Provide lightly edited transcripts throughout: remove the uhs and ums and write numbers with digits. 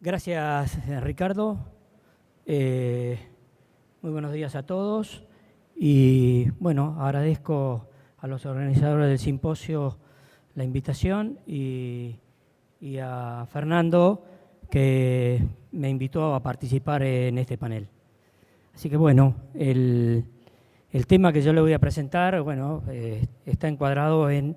Gracias, Ricardo. Muy buenos días a todos. Y bueno, agradezco a los organizadores del simposio la invitación y a Fernando, que me invitó a participar en este panel. Así que bueno, el tema que yo le voy a presentar, bueno, está encuadrado en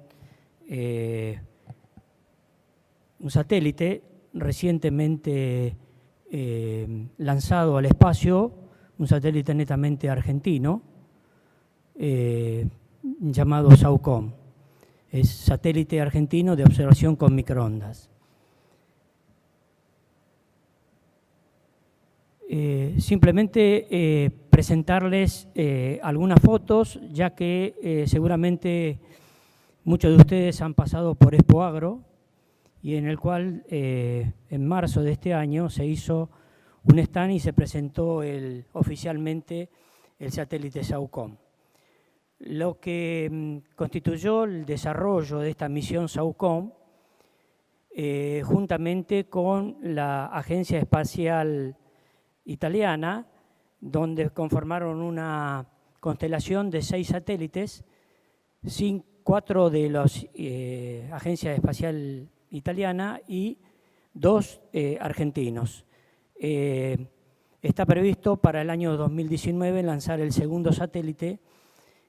un satélite recientemente lanzado al espacio, un satélite netamente argentino, llamado SAOCOM. Es satélite argentino de observación con microondas. Simplemente presentarles algunas fotos, ya que seguramente muchos de ustedes han pasado por Expo Agro, y en el cual en marzo de este año se hizo un stand y se presentó oficialmente el satélite SAOCOM. Lo que constituyó el desarrollo de esta misión SAOCOM, juntamente con la Agencia Espacial Italiana, donde conformaron una constelación de 6 satélites, 4 de la Agencia Espacial Italiana y 2 argentinos. Está previsto para el año 2019 lanzar el segundo satélite,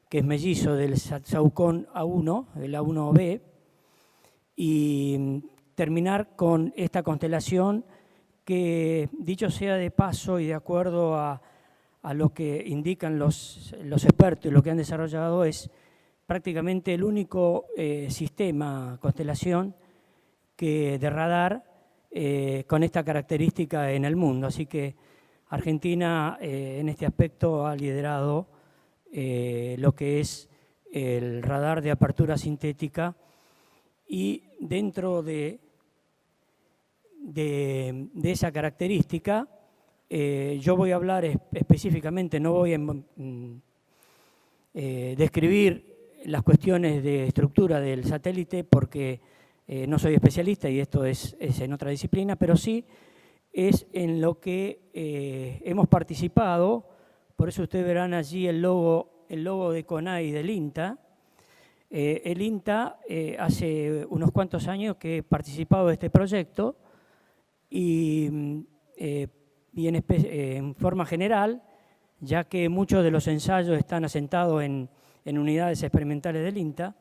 que es mellizo del SAOCOM A1, el A1B, y terminar con esta constelación que, dicho sea de paso y de acuerdo a lo que indican los expertos y lo que han desarrollado, es prácticamente el único sistema constelación de radar con esta característica en el mundo. Así que Argentina en este aspecto ha liderado lo que es el radar de apertura sintética, y dentro de esa característica yo voy a hablar específicamente, no voy a describir las cuestiones de estructura del satélite porque no soy especialista y esto es en otra disciplina, pero sí es en lo que hemos participado. Por eso ustedes verán allí el logo de CONAI y del INTA. El INTA hace unos cuantos años que he participado de este proyecto y en forma general, ya que muchos de los ensayos están asentados en unidades experimentales del INTA,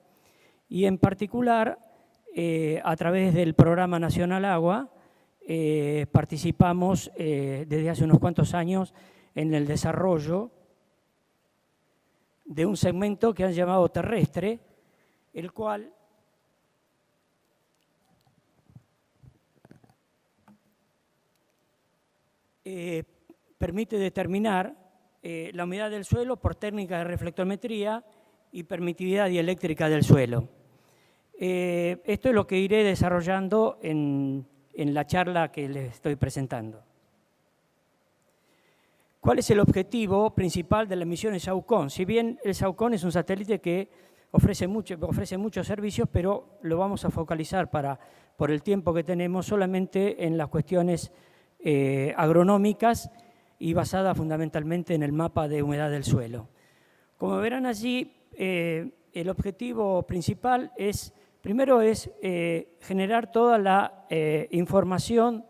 y en particular a través del Programa Nacional Agua participamos desde hace unos cuantos años en el desarrollo de un segmento que han llamado terrestre, el cual permite determinar la humedad del suelo por técnicas de reflectometría y permitividad dieléctrica del suelo. Esto es lo que iré desarrollando en la charla que les estoy presentando. ¿Cuál es el objetivo principal de la misión SAOCOM? Si bien el SAOCOM es un satélite que ofrece muchos servicios, pero lo vamos a focalizar por el tiempo que tenemos solamente en las cuestiones agronómicas y basadas fundamentalmente en el mapa de humedad del suelo. Como verán allí, el objetivo principal primero es generar toda la información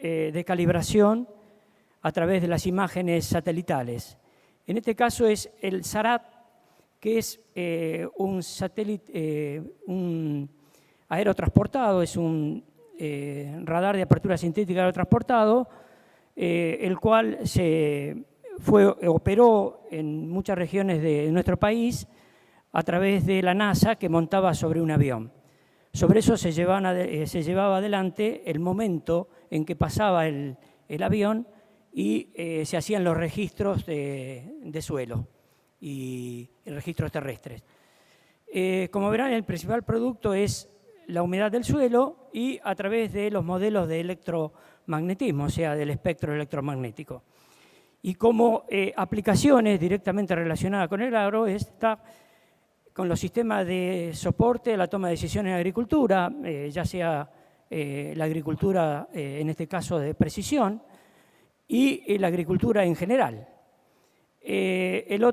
de calibración a través de las imágenes satelitales. En este caso es el SARAT, que es un satélite, un aerotransportado, es un radar de apertura sintética aerotransportado, el cual operó en muchas regiones de nuestro país a través de la NASA, que montaba sobre un avión. Sobre eso se llevaba adelante el momento en que pasaba el avión y se hacían los registros de suelo y registros terrestres. Como verán, el principal producto es la humedad del suelo y a través de los modelos de electromagnetismo, o sea, del espectro electromagnético. Y como aplicaciones directamente relacionadas con el agro está con los sistemas de soporte a la toma de decisiones en agricultura, ya sea la agricultura, en este caso de precisión, y la agricultura en general. La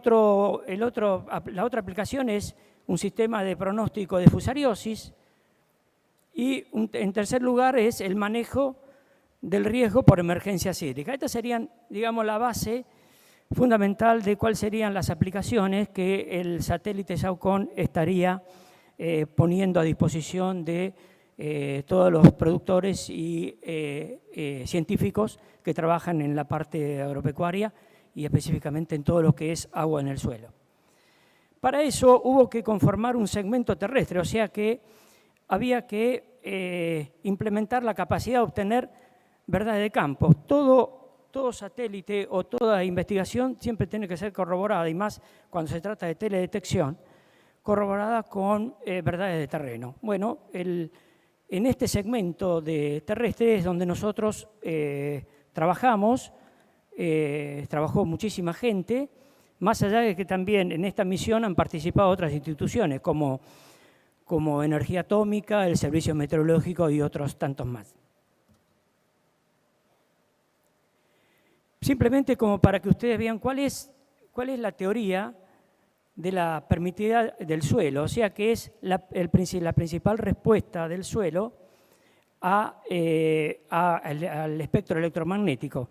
otra aplicación es un sistema de pronóstico de fusariosis, y en tercer lugar es el manejo del riesgo por emergencias hídricas. Estas serían, digamos, la base fundamental de cuáles serían las aplicaciones que el satélite SAOCON estaría poniendo a disposición de todos los productores y científicos que trabajan en la parte agropecuaria y específicamente en todo lo que es agua en el suelo. Para eso hubo que conformar un segmento terrestre, o sea que había que implementar la capacidad de obtener verdades de campo. Todo satélite o toda investigación siempre tiene que ser corroborada, y más cuando se trata de teledetección, corroborada con verdades de terreno. Bueno, en este segmento de terrestre es donde nosotros trabajamos, trabajó muchísima gente, más allá de que también en esta misión han participado otras instituciones como Energía Atómica, el Servicio Meteorológico y otros tantos más. Simplemente como para que ustedes vean cuál es la teoría de la permitividad del suelo, o sea que es la principal respuesta del suelo al espectro electromagnético.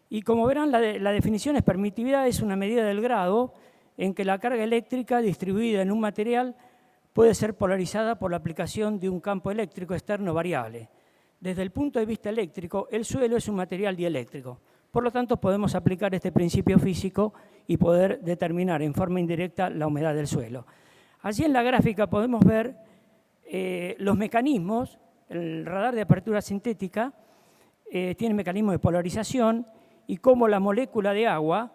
Y como verán, la definición es: permitividad es una medida del grado en que la carga eléctrica distribuida en un material puede ser polarizada por la aplicación de un campo eléctrico externo variable. Desde el punto de vista eléctrico, el suelo es un material dieléctrico. Por lo tanto, podemos aplicar este principio físico y poder determinar en forma indirecta la humedad del suelo. Allí en la gráfica podemos ver los mecanismos. El radar de apertura sintética tiene mecanismos de polarización y cómo la molécula de agua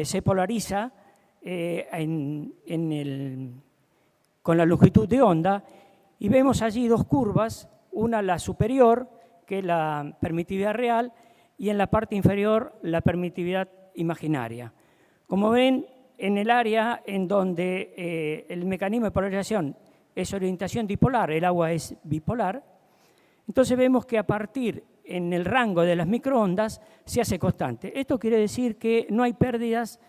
se polariza con la longitud de onda, y vemos allí dos curvas, una la superior, que es la permitividad real, y en la parte inferior la permitividad imaginaria. Como ven, en el área en donde el mecanismo de polarización es orientación dipolar, el agua es bipolar, entonces vemos que a partir en el rango de las microondas se hace constante. Esto quiere decir que no hay pérdidas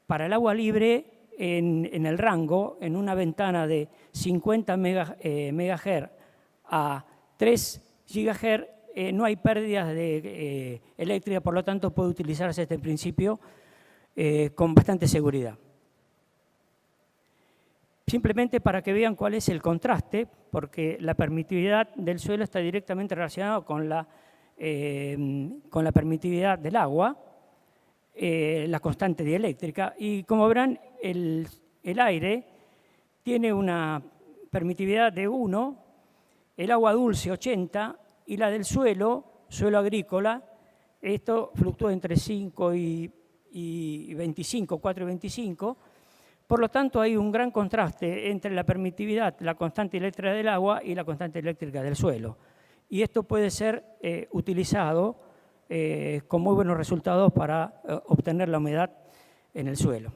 para el agua libre en el rango, en una ventana de 50 MHz a 3 GHz, no hay pérdidas eléctricas, por lo tanto puede utilizarse este principio con bastante seguridad. Simplemente para que vean cuál es el contraste, porque la permitividad del suelo está directamente relacionada con la permitividad del agua, la constante dieléctrica, y como verán, el aire tiene una permitividad de 1, el agua dulce 80, y la del suelo agrícola, esto fluctúa entre 5 y 25, 4 y 25, por lo tanto hay un gran contraste entre la permitividad, la constante eléctrica del agua y la constante eléctrica del suelo. Y esto puede ser utilizado con muy buenos resultados para obtener la humedad en el suelo.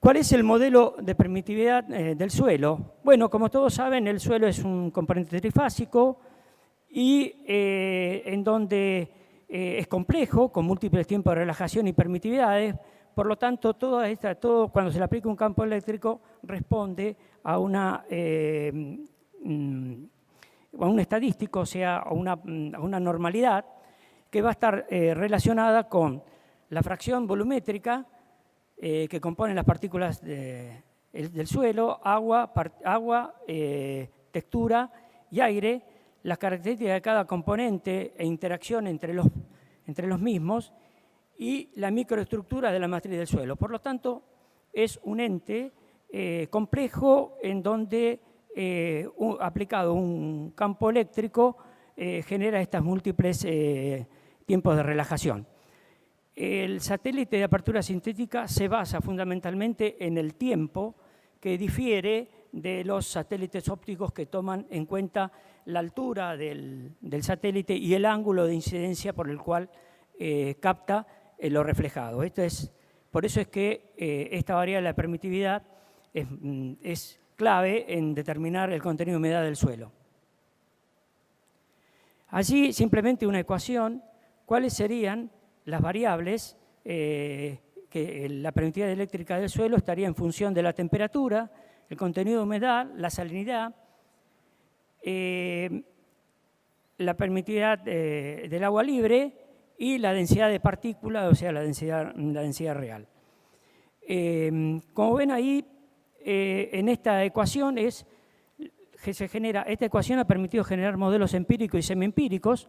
¿Cuál es el modelo de permitividad del suelo? Bueno, como todos saben, el suelo es un componente trifásico y en donde es complejo, con múltiples tiempos de relajación y permitividades. Por lo tanto, todo cuando se le aplica un campo eléctrico responde a un estadístico, o sea, a una normalidad que va a estar relacionada con la fracción volumétrica que componen las partículas del suelo, agua, textura y aire, las características de cada componente e interacción entre los mismos, y la microestructura de la matriz del suelo. Por lo tanto, es un ente complejo en donde aplicado un campo eléctrico genera estas múltiples tiempos de relajación. El satélite de apertura sintética se basa fundamentalmente en el tiempo, que difiere de los satélites ópticos que toman en cuenta la altura del satélite y el ángulo de incidencia por el cual capta lo reflejado. Por eso es que esta variable de la permitividad es clave en determinar el contenido de humedad del suelo. Allí simplemente una ecuación, cuáles serían las variables que la permitividad eléctrica del suelo estaría en función de la temperatura, el contenido de humedad, la salinidad, la permitividad del agua libre y la densidad de partículas, o sea, la densidad real. Como ven ahí, en esta ecuación esta ecuación ha permitido generar modelos empíricos y semiempíricos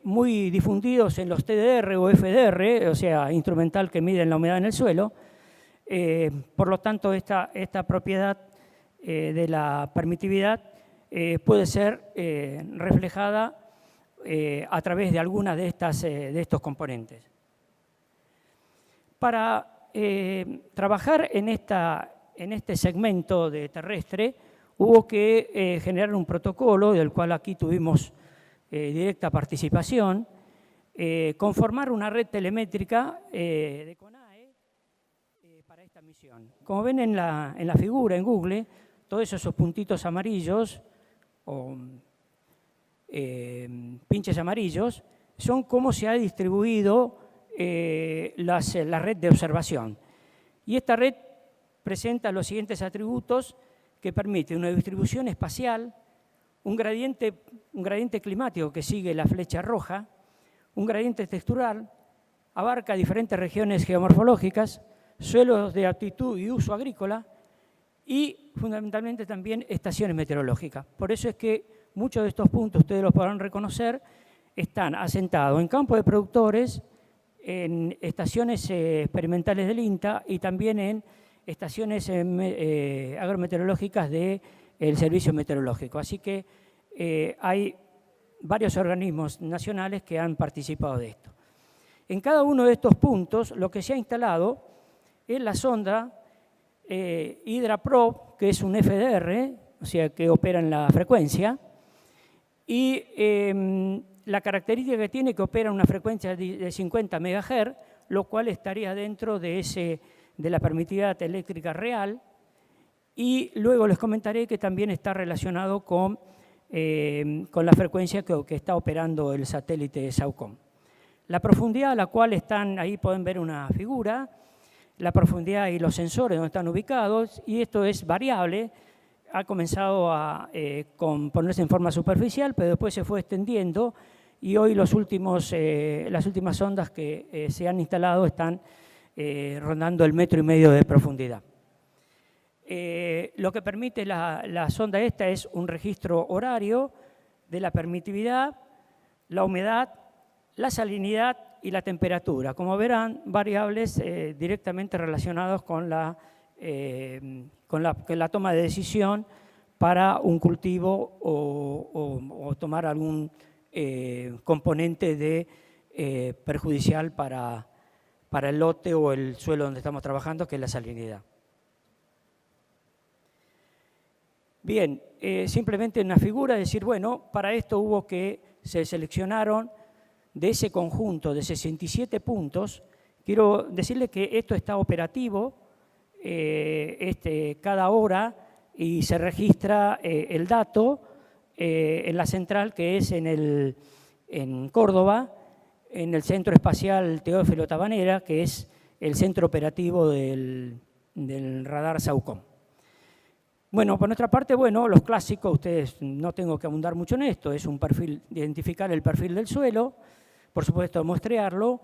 muy difundidos en los TDR o FDR, o sea, instrumental que miden la humedad en el suelo. Por lo tanto, esta propiedad de la permitividad puede ser reflejada a través de algunas de estos componentes. Para trabajar en este segmento de terrestre, hubo que generar un protocolo, del cual aquí tuvimos directa participación, conformar una red telemétrica de CONAE para esta misión. Como ven en la figura en Google, todos esos puntitos amarillos o pinches amarillos son cómo se ha distribuido la red de observación. Y esta red presenta los siguientes atributos que permite una distribución espacial, un gradiente climático que sigue la flecha roja, un gradiente textural, abarca diferentes regiones geomorfológicas, suelos de aptitud y uso agrícola y fundamentalmente también estaciones meteorológicas. Por eso es que muchos de estos puntos, ustedes los podrán reconocer, están asentados en campos de productores, en estaciones experimentales del INTA y también en estaciones agrometeorológicas del Servicio Meteorológico. Así que hay varios organismos nacionales que han participado de esto. En cada uno de estos puntos lo que se ha instalado es la sonda HydraProbe, que es un FDR, o sea, que opera en la frecuencia, y la característica que tiene que opera en una frecuencia de 50 MHz, lo cual estaría dentro de la permitividad eléctrica real, y luego les comentaré que también está relacionado con la frecuencia que está operando el satélite SAOCOM. La profundidad a la cual están, ahí pueden ver una figura, la profundidad y los sensores donde están ubicados, y esto es variable, ha comenzado a ponerse en forma superficial, pero después se fue extendiendo, y hoy las últimas sondas que se han instalado están rondando el 1,5 metros de profundidad. Lo que permite la sonda esta es un registro horario de la permitividad, la humedad, la salinidad y la temperatura. Como verán, variables directamente relacionadas con la toma de decisión para un cultivo o tomar algún componente perjudicial para el lote o el suelo donde estamos trabajando, que es la salinidad. Bien, simplemente una figura, decir, bueno, para esto se seleccionaron de ese conjunto de 67 puntos. Quiero decirles que esto está operativo cada hora y se registra el dato en la central, que es en Córdoba, en el Centro Espacial Teófilo Tabanera, que es el centro operativo del radar SAOCOM. Bueno, por nuestra parte, los clásicos, ustedes no tengo que abundar mucho en esto, es un perfil, identificar el perfil del suelo, por supuesto muestrearlo,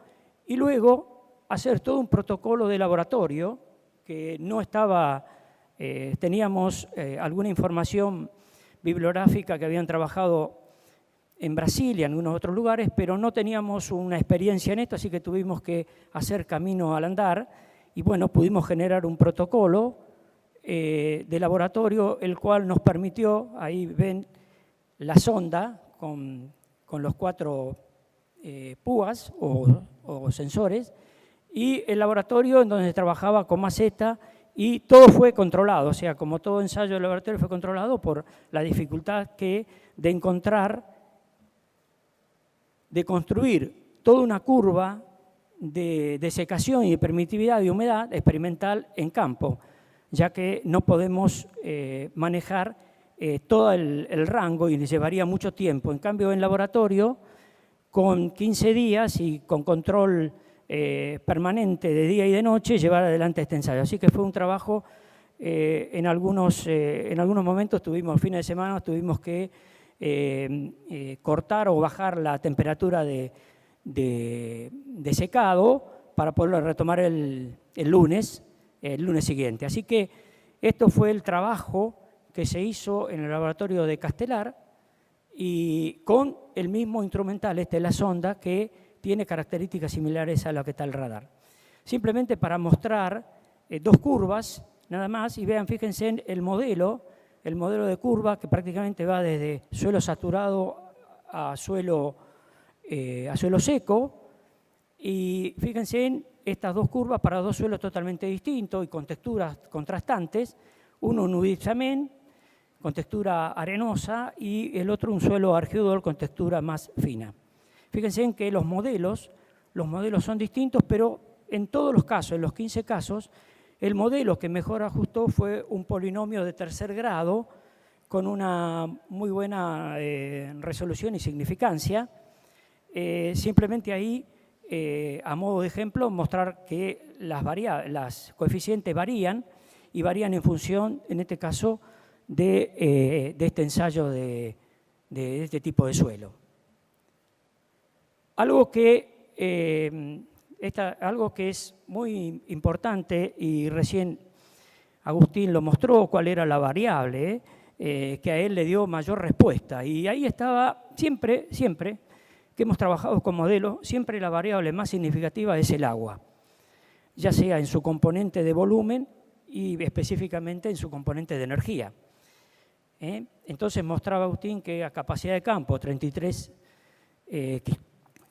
y luego hacer todo un protocolo de laboratorio que no estaba, teníamos alguna información bibliográfica que habían trabajado en Brasil y en algunos otros lugares, pero no teníamos una experiencia en esto, así que tuvimos que hacer camino al andar, y pudimos generar un protocolo de laboratorio, el cual nos permitió, ahí ven la sonda con los 4 púas o sensores, y el laboratorio en donde trabajaba con maceta, y todo fue controlado, o sea, como todo ensayo de laboratorio fue controlado por la dificultad de encontrar, de construir toda una curva de desecación y de permitividad de humedad experimental en campo. ya que no podemos manejar todo el rango y les llevaría mucho tiempo. En cambio, en laboratorio, con 15 días y con control permanente de día y de noche, llevar adelante este ensayo. Así que fue un trabajo, en algunos momentos tuvimos, fines de semana, tuvimos que cortar o bajar la temperatura de secado para poder retomar el lunes siguiente. Así que esto fue el trabajo que se hizo en el laboratorio de Castelar y con el mismo instrumental, la sonda, que tiene características similares a lo que está el radar. Simplemente para mostrar dos curvas, nada más, y vean, fíjense en el modelo de curva que prácticamente va desde suelo saturado a suelo seco, y fíjense en estas dos curvas para dos suelos totalmente distintos y con texturas contrastantes, uno un Ubitsamen con textura arenosa y el otro un suelo argidol con textura más fina. Fíjense en que los modelos son distintos, pero en todos los casos, en los 15 casos, el modelo que mejor ajustó fue un polinomio de tercer grado con una muy buena resolución y significancia. Simplemente ahí, a modo de ejemplo, mostrar que las coeficientes varían y varían en función, en este caso, de este ensayo de este tipo de suelo. Algo que es muy importante, y recién Agustín lo mostró, cuál era la variable que a él le dio mayor respuesta. Y ahí estaba, siempre que hemos trabajado con modelos, siempre la variable más significativa es el agua, ya sea en su componente de volumen y específicamente en su componente de energía. Entonces mostraba Agustín que a capacidad de campo 33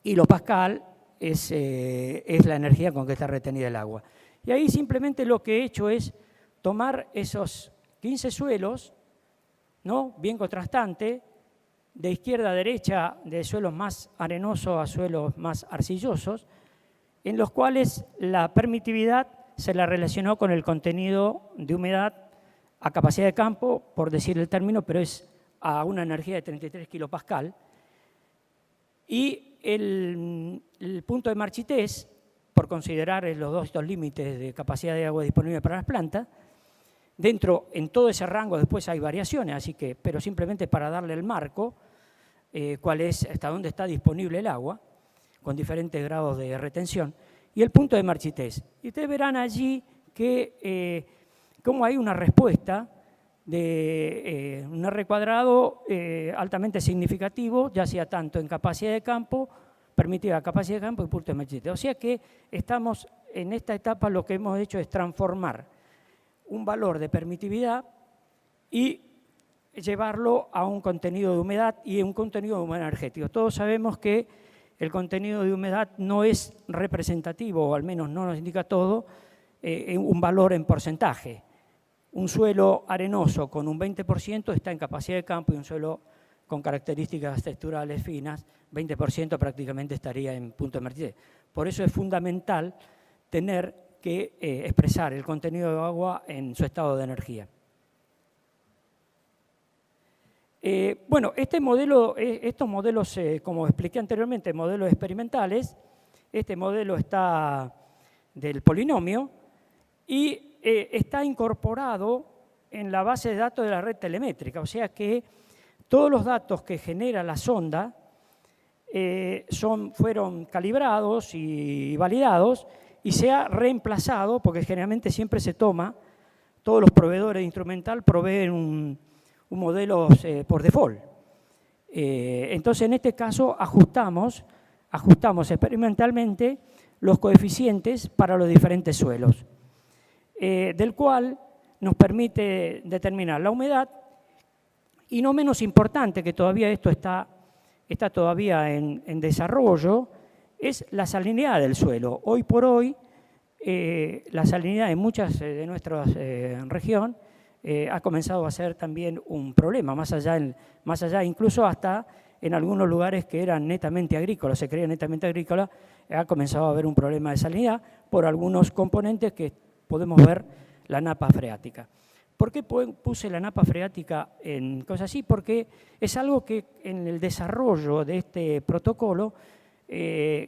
kilopascal es la energía con que está retenida el agua. Y ahí simplemente lo que he hecho es tomar esos 15 suelos, ¿no?, bien contrastantes, de izquierda a derecha, de suelos más arenosos a suelos más arcillosos, en los cuales la permitividad se la relacionó con el contenido de humedad a capacidad de campo, por decir el término, pero es a una energía de 33 kilopascal. Y el punto de marchitez, por considerar estos límites de capacidad de agua disponible para las plantas, en todo ese rango después hay variaciones, pero simplemente para darle el marco, cuál es, hasta dónde está disponible el agua, con diferentes grados de retención, y el punto de marchitez. Y ustedes verán allí que cómo hay una respuesta de un R cuadrado altamente significativo, ya sea tanto en capacidad de campo, permitida capacidad de campo y punto de marchitez. O sea que estamos en esta etapa, lo que hemos hecho es transformar un valor de permitividad y llevarlo a un contenido de humedad y un contenido de humedad energético. Todos sabemos que el contenido de humedad no es representativo, o al menos no nos indica todo, un valor en porcentaje. Un suelo arenoso con un 20% está en capacidad de campo y un suelo con características texturales finas, 20% prácticamente estaría en punto de marchitez. Por eso es fundamental tener que expresar el contenido de agua en su estado de energía. Bueno, estos modelos, como expliqué anteriormente, modelos experimentales, este modelo está del polinomio y está incorporado en la base de datos de la red telemétrica, o sea que todos los datos que genera la sonda fueron calibrados y validados y se ha reemplazado, porque generalmente siempre se toma, todos los proveedores de instrumental proveen un modelo por default. Entonces, en este caso, ajustamos experimentalmente los coeficientes para los diferentes suelos, del cual nos permite determinar la humedad y, no menos importante, que todavía esto está todavía en desarrollo, es la salinidad del suelo. Hoy por hoy, la salinidad en muchas de nuestra región ha comenzado a ser también un problema, más allá incluso hasta en algunos lugares que eran netamente agrícolas, se creían netamente agrícolas, ha comenzado a haber un problema de salinidad por algunos componentes que podemos ver la napa freática. ¿Por qué puse la napa freática en cosas así? Porque es algo que en el desarrollo de este protocolo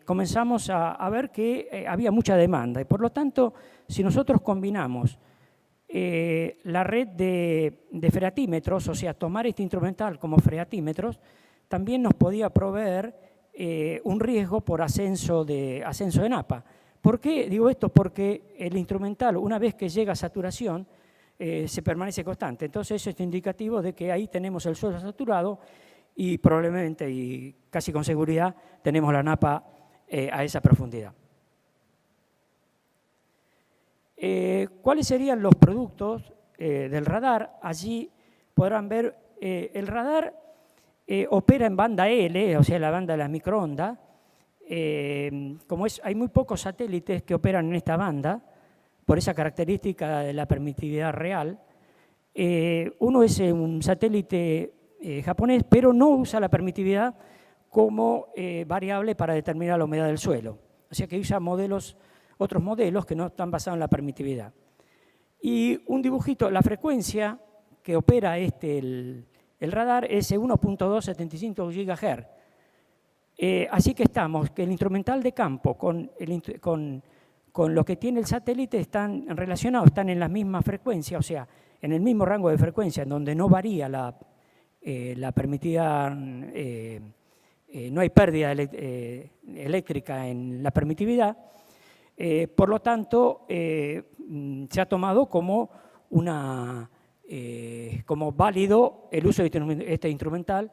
comenzamos a ver que había mucha demanda. Y por lo tanto, si nosotros combinamos la red de freatímetros, o sea, tomar este instrumental como freatímetros, también nos podía proveer un riesgo por ascenso de napa. ¿Por qué digo esto? Porque el instrumental, una vez que llega a saturación, se permanece constante. Entonces, eso es indicativo de que ahí tenemos el suelo saturado y probablemente, y casi con seguridad, tenemos la napa a esa profundidad. ¿Cuáles serían los productos del radar? Allí podrán ver, el radar opera en banda L, o sea, la banda de la microonda. Hay muy pocos satélites que operan en esta banda, por esa característica de la permitividad real. Uno es un satélite japonés, pero no usa la permitividad como variable para determinar la humedad del suelo. O sea que usa otros modelos que no están basados en la permitividad. Y un dibujito, la frecuencia que opera el radar es 1.275 GHz. Así que que el instrumental de campo con lo que tiene el satélite están relacionados, están en la misma frecuencia, o sea, en el mismo rango de frecuencia, en donde no varía la permitida, no hay pérdida eléctrica en la permitividad. Por lo tanto, se ha tomado como válido el uso de este instrumental,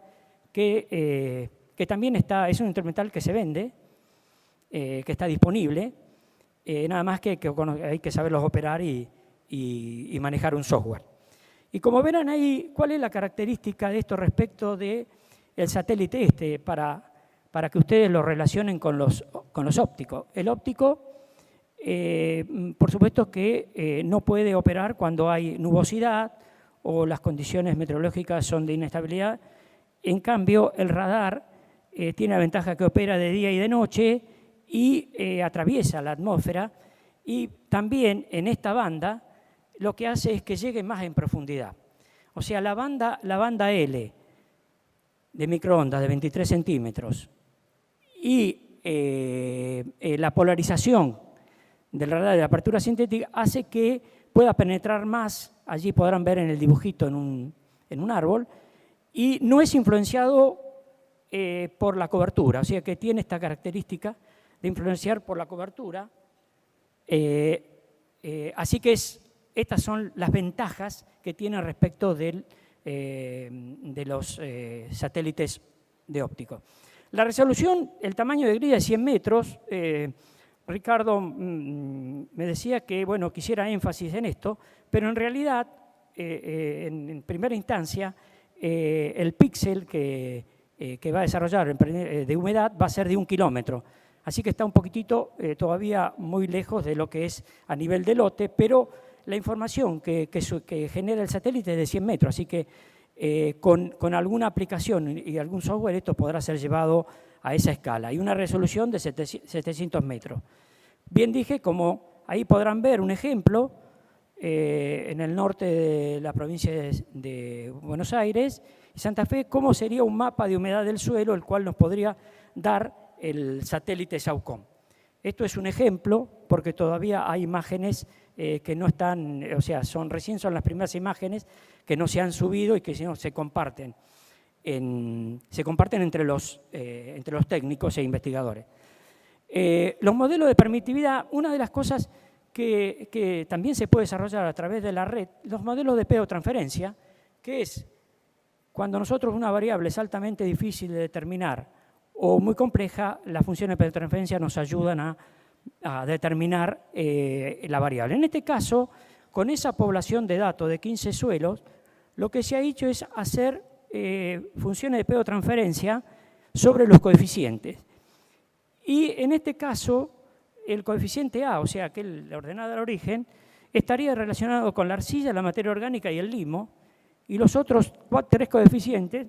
que también es un instrumental que se vende, que está disponible. Nada más que hay que saberlos operar y manejar un software. Y como verán ahí, ¿cuál es la característica de esto respecto del satélite para que ustedes lo relacionen con los ópticos? El óptico, por supuesto que no puede operar cuando hay nubosidad o las condiciones meteorológicas son de inestabilidad. En cambio, el radar tiene la ventaja que opera de día y de noche, y atraviesa la atmósfera, y también en esta banda lo que hace es que llegue más en profundidad. O sea, la banda L de microondas de 23 centímetros y la polarización del radar de apertura sintética hace que pueda penetrar más. Allí podrán ver en el dibujito en un árbol, y no es influenciado por la cobertura, o sea que tiene esta característica de influenciar por la cobertura. Así que estas son las ventajas que tiene respecto de los satélites de óptico. La resolución, el tamaño de grilla es 100 metros. Ricardo me decía que, bueno, quisiera énfasis en esto, pero en realidad, en primera instancia, el píxel que va a desarrollar de humedad va a ser de 1 kilómetro. Así que está un poquitito todavía muy lejos de lo que es a nivel de lote, pero la información que genera el satélite es de 100 metros, así que con alguna aplicación y algún software esto podrá ser llevado a esa escala, y una resolución de 700 metros. Bien dije, como ahí podrán ver un ejemplo, en el norte de la provincia de Buenos Aires y Santa Fe, cómo sería un mapa de humedad del suelo, el cual nos podría dar el satélite SAOCOM. Esto es un ejemplo porque todavía hay imágenes que no están, o sea, recién son las primeras imágenes que no se han subido y que se comparten. Se comparten entre los técnicos e investigadores. Los modelos de permitividad, una de las cosas que también se puede desarrollar a través de la red, los modelos de pedotransferencia, que es cuando nosotros una variable es altamente difícil de determinar o muy compleja, las funciones de pedotransferencia nos ayudan a determinar la variable. En este caso, con esa población de datos de 15 suelos, lo que se ha hecho es hacer funciones de pedotransferencia sobre los coeficientes. Y en este caso, el coeficiente A, o sea, que la ordenada del origen, estaría relacionado con la arcilla, la materia orgánica y el limo, y los otros 3 coeficientes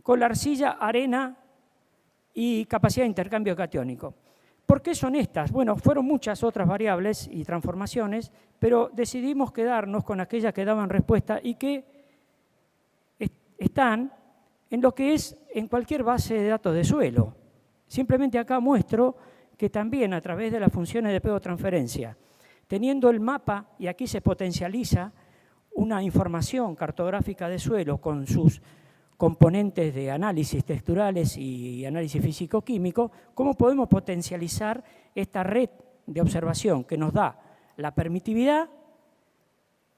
con la arcilla, arena y capacidad de intercambio catiónico. ¿Por qué son estas? Bueno, fueron muchas otras variables y transformaciones, pero decidimos quedarnos con aquellas que daban respuesta y que están en lo que es en cualquier base de datos de suelo. Simplemente acá muestro que también a través de las funciones de pedotransferencia, teniendo el mapa, y aquí se potencializa una información cartográfica de suelo con sus componentes de análisis texturales y análisis físico-químico, ¿cómo podemos potencializar esta red de observación que nos da la permitividad?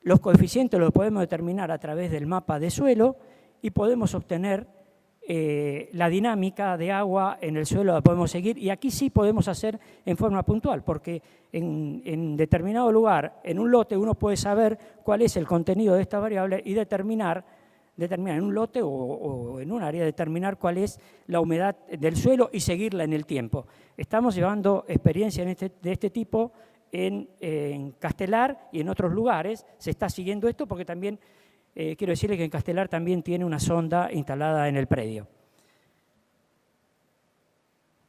Los coeficientes los podemos determinar a través del mapa de suelo y podemos obtener la dinámica de agua en el suelo, la podemos seguir, y aquí sí podemos hacer en forma puntual, porque en determinado lugar, en un lote, uno puede saber cuál es el contenido de esta variable y determinar en un lote o en un área, determinar cuál es la humedad del suelo y seguirla en el tiempo. Estamos llevando experiencia de este tipo en Castelar y en otros lugares. Se está siguiendo esto porque también, quiero decirle que en Castelar también tiene una sonda instalada en el predio.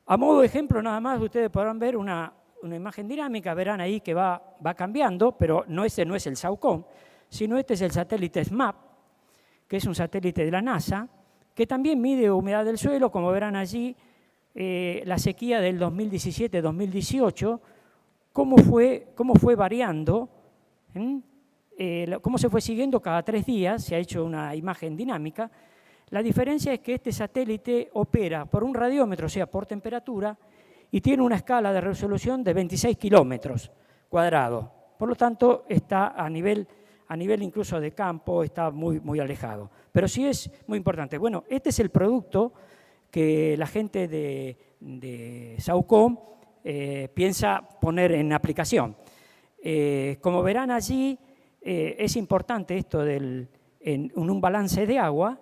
A modo de ejemplo, nada más, ustedes podrán ver una imagen dinámica, verán ahí que va cambiando, pero ese no es el SAOCOM, sino este es el satélite SMAP, que es un satélite de la NASA, que también mide humedad del suelo, como verán allí, la sequía del 2017-2018, cómo fue variando, cómo se fue siguiendo cada 3 días, se ha hecho una imagen dinámica. La diferencia es que este satélite opera por un radiómetro, o sea, por temperatura, y tiene una escala de resolución de 26 kilómetros cuadrados. Por lo tanto, está a nivel incluso de campo, está muy alejado. Pero sí es muy importante. Bueno, este es el producto que la gente de SAOCOM piensa poner en aplicación. Como verán allí, es importante esto en un balance de agua,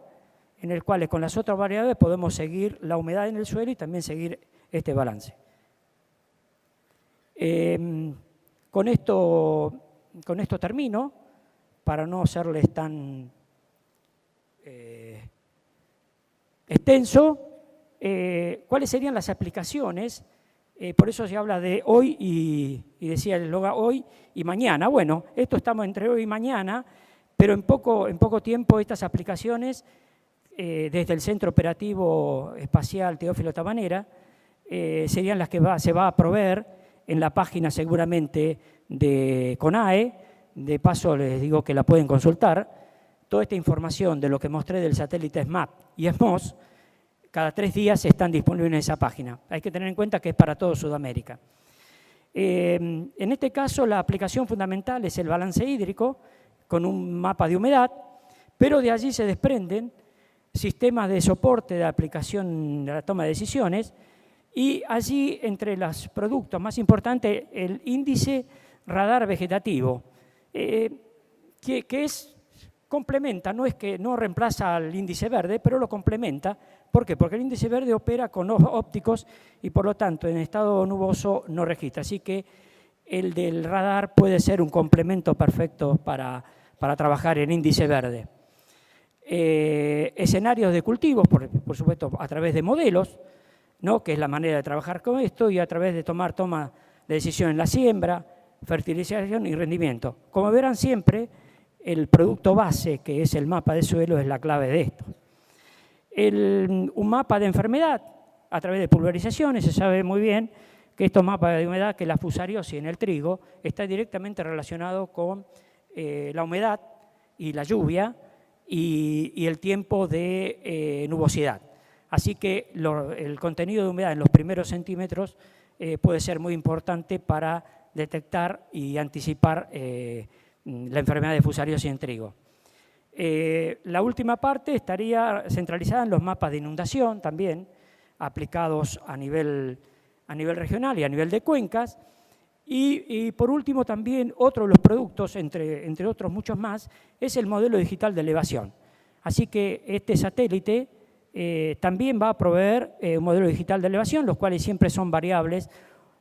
en el cual con las otras variables podemos seguir la humedad en el suelo y también seguir este balance. Con esto termino, para no serles tan extenso. ¿Cuáles serían las aplicaciones? Por eso se habla de hoy y decía el eslogan hoy y mañana. Bueno, esto estamos entre hoy y mañana, pero en poco tiempo estas aplicaciones, desde el Centro Operativo Espacial Teófilo Tabanera, serían las que se va a proveer en la página seguramente de CONAE. De paso les digo que la pueden consultar. Toda esta información de lo que mostré del satélite SMAP y SMOS, cada 3 días están disponibles en esa página. Hay que tener en cuenta que es para todo Sudamérica. En este caso, la aplicación fundamental es el balance hídrico con un mapa de humedad, pero de allí se desprenden sistemas de soporte de aplicación de la toma de decisiones, y allí, entre los productos más importantes, el índice radar vegetativo, que complementa, no es que no reemplaza al índice verde, pero lo complementa. ¿Por qué? Porque el índice verde opera con ojos ópticos y por lo tanto en estado nuboso no registra. Así que el del radar puede ser un complemento perfecto para trabajar en índice verde. Escenarios de cultivos, por supuesto, a través de modelos, ¿no? Que es la manera de trabajar con esto, y a través de toma de decisión en la siembra, fertilización y rendimiento. Como verán siempre, el producto base, que es el mapa de suelo, es la clave de esto. Un mapa de enfermedad a través de pulverizaciones. Se sabe muy bien que estos mapas de humedad, que la fusariosis en el trigo está directamente relacionado con la humedad y la lluvia y el tiempo de nubosidad. Así que el contenido de humedad en los primeros centímetros puede ser muy importante para detectar y anticipar la enfermedad de fusariosis en trigo. La última parte estaría centralizada en los mapas de inundación también, aplicados a nivel regional y a nivel de cuencas. Y por último también otro de los productos, entre otros muchos más, es el modelo digital de elevación. Así que este satélite también va a proveer un modelo digital de elevación, los cuales siempre son variables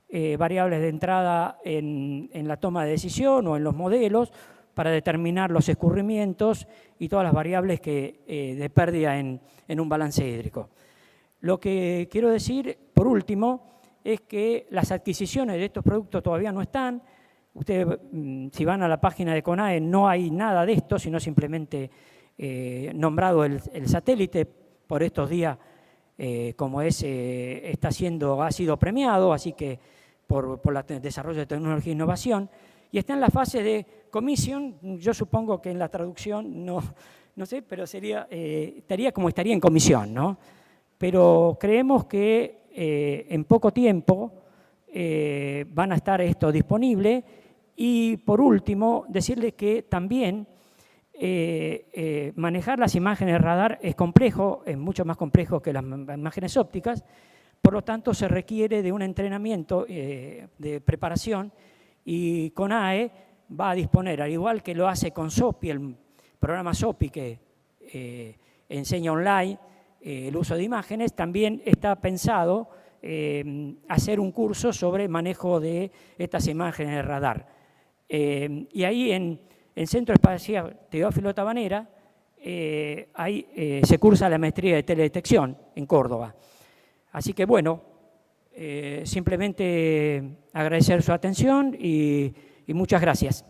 de entrada en la toma de decisión o en los modelos, para determinar los escurrimientos y todas las variables de pérdida en un balance hídrico. Lo que quiero decir, por último, es que las adquisiciones de estos productos todavía no están. Ustedes, si van a la página de CONAE, no hay nada de esto, sino simplemente nombrado el satélite por estos días, como ha sido premiado, así que por el desarrollo de tecnología e innovación, y está en la fase de comisión. Yo supongo que en la traducción, no sé, pero estaría en comisión, ¿no? Pero creemos que en poco tiempo van a estar esto disponible. Y por último, decirles que también manejar las imágenes radar es complejo, es mucho más complejo que las imágenes ópticas, por lo tanto se requiere de un entrenamiento de preparación, y CONAE va a disponer, al igual que lo hace con SOPI, el programa SOPI que enseña online el uso de imágenes, también está pensado hacer un curso sobre manejo de estas imágenes de radar. Y ahí en Centro Espacial Teófilo Tabanera se cursa la maestría de teledetección en Córdoba. Así que bueno, simplemente agradecer su atención y muchas gracias.